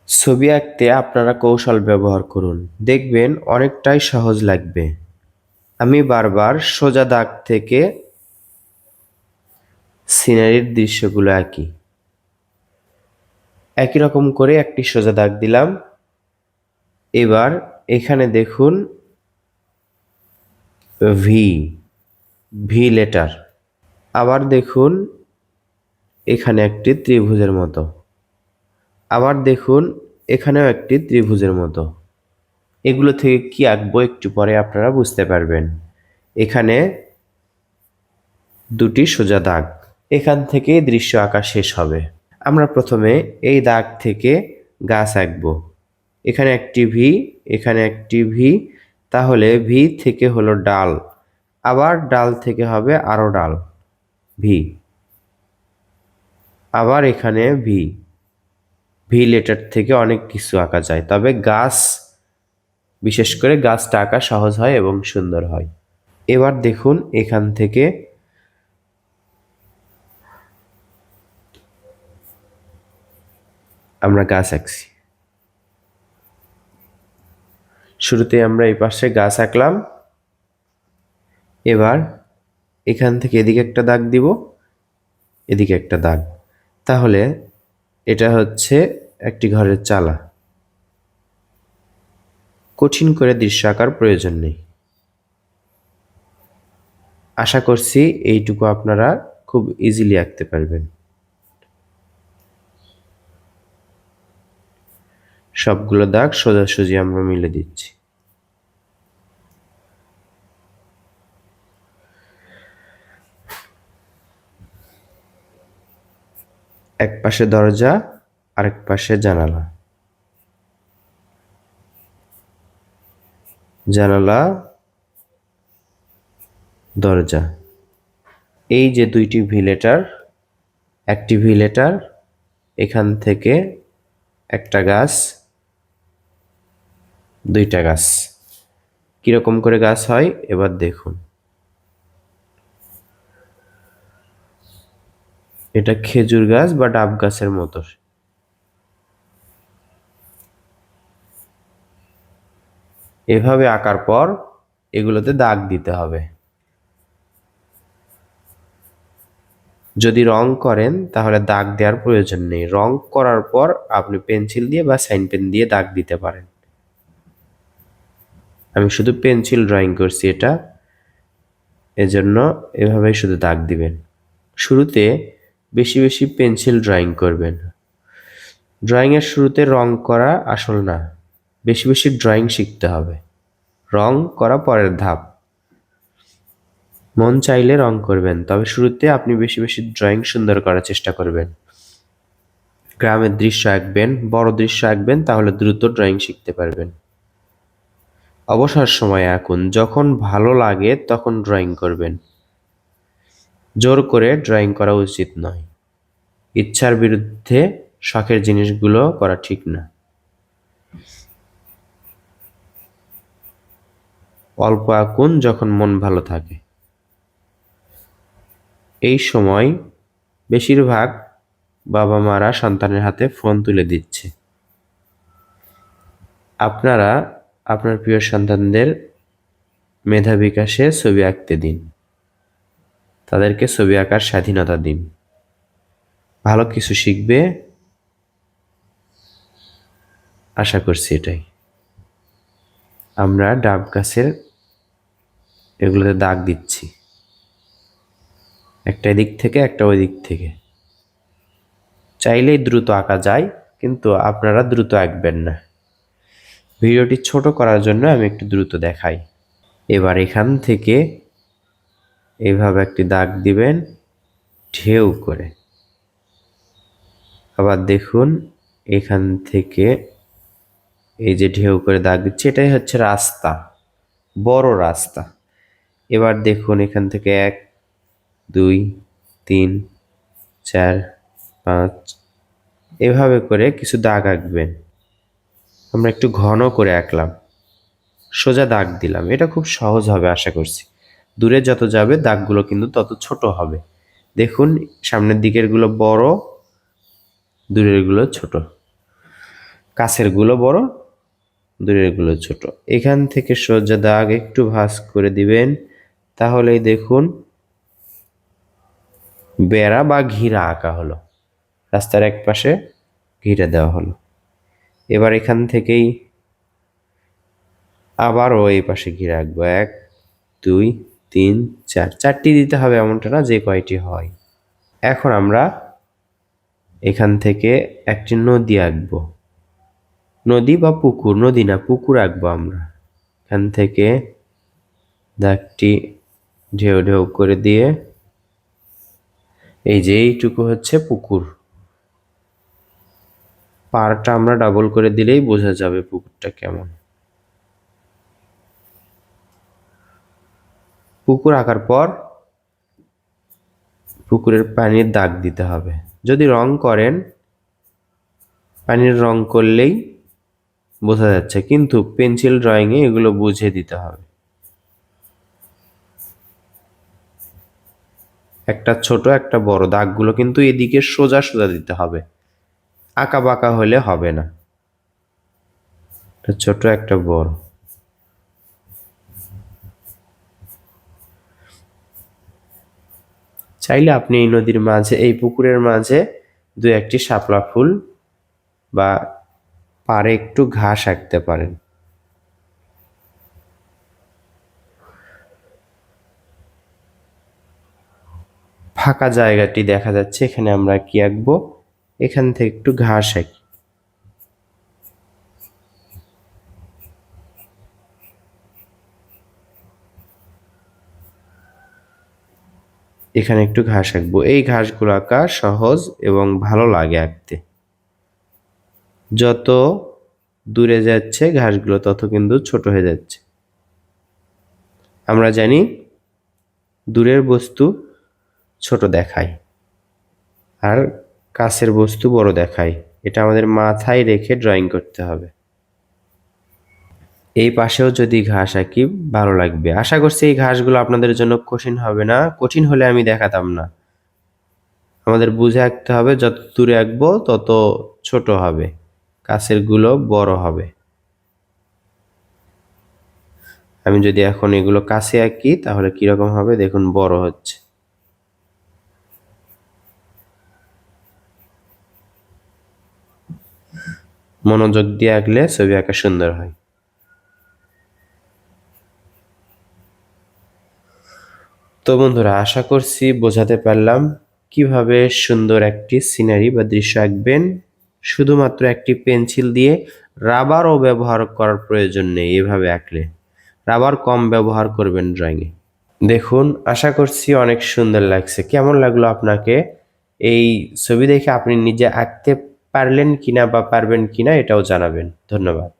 ছবি আঁকতে আপনারা কৌশল ব্যবহার করুন, দেখবেন অনেকটাই সহজ লাগবে। আমি বারবার সোজা দাগ থেকে সিনারির দৃশ্যগুলো আঁকি। একই রকম করে একটি সোজা দাগ দিলাম। এবার এখানে দেখুন ভি, ভি লেটার। আবার দেখুন এখানে একটি ত্রিভুজের মতো। আবার দেখুন এখানেও একটি ত্রিভুজের মতো। এগুলো থেকে কি আঁকবো একটু পরে আপনারা বুঝতে পারবেন। এখানে দুটি সোজা দাগ, এখান থেকেই দৃশ্য আঁকা শেষ হবে। আমরা প্রথমে এই দাগ থেকে গাছ আঁকবো। এখানে একটি ভি, এখানে একটি ভি, তাহলে ভি থেকে হলো ডাল, আবার ডাল থেকে হবে আরো ডাল, ভি। আবার এখানে ভি, ভি লেটার থেকে অনেক কিছু আঁকা যায়, তবে গাছ, বিশেষ করে গাছটা আঁকা সহজ হয় এবং সুন্দর হয়। এবার দেখুন এখান থেকে আমরা গাছ আঁকছি। শুরুতে আমরা এই পাশে গাছ আঁকলাম। এবার এখান থেকে এদিকে একটা দাগ দিব, এদিকে একটা দাগ, তাহলে এটা হচ্ছে একটি ঘরের চালা। কঠিন করে দৃশ্য আঁকার প্রয়োজন নেই। আশা করছি এইটুকু আপনারা খুব ইজিলি আঁকতে পারবেন। সবগুলো দাগ সোজাসুজি আমরা মিলে দিচ্ছি। এক পাশে দরজা, আরেক পাশে জানালা, জানালা, দরজা। এই যে দুইটি ভি লেটার, একটি ভি লেটার, এখান থেকে একটা গাছ, দুইটা গাছ। কিরকম করে গাছ হয় এবার দেখুন। এটা খেজুর গাছ বা ডাব গাছের মতো। এভাবে আঁকার পর এগুলোতে দাগ দিতে হবে। যদি রং করেন তাহলে দাগ দেওয়ার প্রয়োজন নেই। রং করার পর আপনি পেন্সিল দিয়ে বা সাইন পেন দিয়ে দাগ দিতে পারেন। আমি শুধু পেন্সিল ড্রয়িং করছি এটা, এজন্য এভাবেই শুধু দাগ দিবেন। শুরুতে বেশি বেশি পেন্সিল ড্রয়িং করবেন। ড্রয়িংয়ের শুরুতে রং করা আসল না, বেশি বেশি ড্রয়িং শিখতে হবে। রং করা পরের ধাপ। মন চাইলে রং করবেন, তবে শুরুতে আপনি বেশি বেশি ড্রয়িং সুন্দর করার চেষ্টা করবেন। গ্রামের দৃশ্য আঁকবেন, বড় দৃশ্য আঁকবেন, তাহলে দ্রুত ড্রয়িং শিখতে পারবেন। অবসর সময়ে আঁকুন, যখন ভালো লাগে তখন ড্রয়িং করবেন। জোর করে ড্রয়িং করা উচিত নয়। ইচ্ছার বিরুদ্ধে শখের জিনিসগুলো করা ঠিক না। অল্প আঁকুন যখন মন ভালো থাকে। এই সময় বেশিরভাগ বাবা মারা সন্তানের হাতে ফোন তুলে দিচ্ছে। আপনারা আপনার প্রিয় সন্তানদের মেধা বিকাশে ছবি আঁকতে দিন, তাদেরকে ছবি আঁকার স্বাধীনতা দিন। ভালো কিছু শিখবে, আশা করছি এটাই। আমরা ডাব গাছের এগুলোতে দাগ দিচ্ছি, একটা এদিক থেকে একটা ওই দিক থেকে। চাইলেই দ্রুত আঁকা যায়, কিন্তু আপনারা দ্রুত আঁকবেন না। ভিডিওটি ছোট করার জন্য আমি একটু দ্রুত দেখাই। এবার এখান থেকে এইভাবে একটি দাগ দিবেন ঢেউ করে। আবার দেখুন এখান থেকে এই যে ঢেউ করে দাগ দিচ্ছি, এটাই হচ্ছে রাস্তা, বড় রাস্তা। এবার দেখুন এখান থেকে 1 2 3 4 5 এভাবে করে কিছু দাগ আঁকবেন। আমরা একটু ঘন করে আঁকলাম, সোজা দাগ দিলাম। এটা খুব সহজ হবে আশা করছি। দূরে যত যাবে দাগগুলো কিন্তু তত ছোট হবে। দেখুন সামনের দিকের গুলো বড়, দূরের গুলো ছোট। কাছের গুলো বড়, দূরের গুলো ছোট। এখান থেকে সোজা দাগ একটু ভাঁজ করে দিবেন, তাহলেই দেখুন বেড়া বা ঘিরা আঁকা হলো, রাস্তার এক পাশে ঘিরে দেওয়া হলো। এবার এখান থেকেই আবারও এই পাশে ঘিরে আঁকবো, 1 2 3 4, 4টি দিতে হবে এমনটা না, যে কয়টি হয়। এখন আমরা এখান থেকে একটি নদী আঁকবো, নদী বা পুকুর, নদী না পুকুর আঁকবো আমরা। এখান থেকে দাগটি ঢেউ ঢেউ করে দিয়ে এই যে এইটুকু হচ্ছে পুকুর, পাড়টা আমরা ডাবল করে দিলেই বোঝা যাবে পুকুরটা কেমন। পুকুর আঁকার পর পুকুরের পানির দাগ দিতে হবে। যদি রং করেন, পানির রং করলেই বোঝা যাচ্ছে, কিন্তু পেন্সিল ড্রয়িংয়ে এগুলো বুঝে দিতে হবে। একটা ছোট একটা বড়, দাগগুলো কিন্তু এদিকে সোজা সোজা দিতে হবে, আঁকা বাঁকা হলে হবে না। একটা ছোট একটা বড়। চাইলে আপনি এই নদীর মাঝে, এই পুকুরের মাঝে 2-1টি শাপলা ফুল বা পাড়ে একটু ঘাস আঁকতে পারেন। ফাঁকা জায়গাটি দেখা যাচ্ছে, এখানে আমরা কি আঁকবো, এখান থেকে একটু ঘাস আঁকি। এখানে একটু ঘাস আঁকবো। এই ঘাসগুলো আঁকা সহজ এবং ভালো লাগে আঁকতে। যত দূরে যাচ্ছে ঘাসগুলো তত কিন্তু ছোট হয়ে যাচ্ছে। আমরা জানি দূরের বস্তু ছোট দেখায় আর কাছের বস্তু বড় দেখায়, এটা আমাদের মাথায় রেখে ড্রয়িং করতে হবে। এই পাশেও যদি ঘাস আঁকি ভালো লাগবে। আশা করছি এই ঘাসগুলো আপনাদের জন্য কঠিন হবে না, কঠিন হলে আমি দেখাতাম না। আমাদের বুঝে আঁকতে হবে, যত দূরে আঁকবো তত ছোট হবে, কাছের গুলো বড় হবে। আমি যদি এখন এগুলো কাছে আঁকি তাহলে কিরকম হবে দেখুন, বড় হচ্ছে। মনোযোগ দিয়ে আঁকলে ছবি আঁকা সুন্দর হয়। তো বন্ধুরা, আশা করছি বোঝাতে পারলাম কিভাবে সুন্দর একটি সিনারি বা দৃশ্য আঁকবেন। শুধুমাত্র একটি পেন্সিল দিয়ে, রাবারও ব্যবহার করার প্রয়োজন নেই এভাবে আঁকলে। রাবার কম ব্যবহার করবেন ড্রয়িংয়ে। দেখুন, আশা করছি অনেক সুন্দর লাগছে। কেমন লাগলো আপনাকে? এই ছবি দেখে আপনি নিজে আঁকতে পারলেন কিনা বা পারবেন কিনা এটাও জানাবেন। ধন্যবাদ।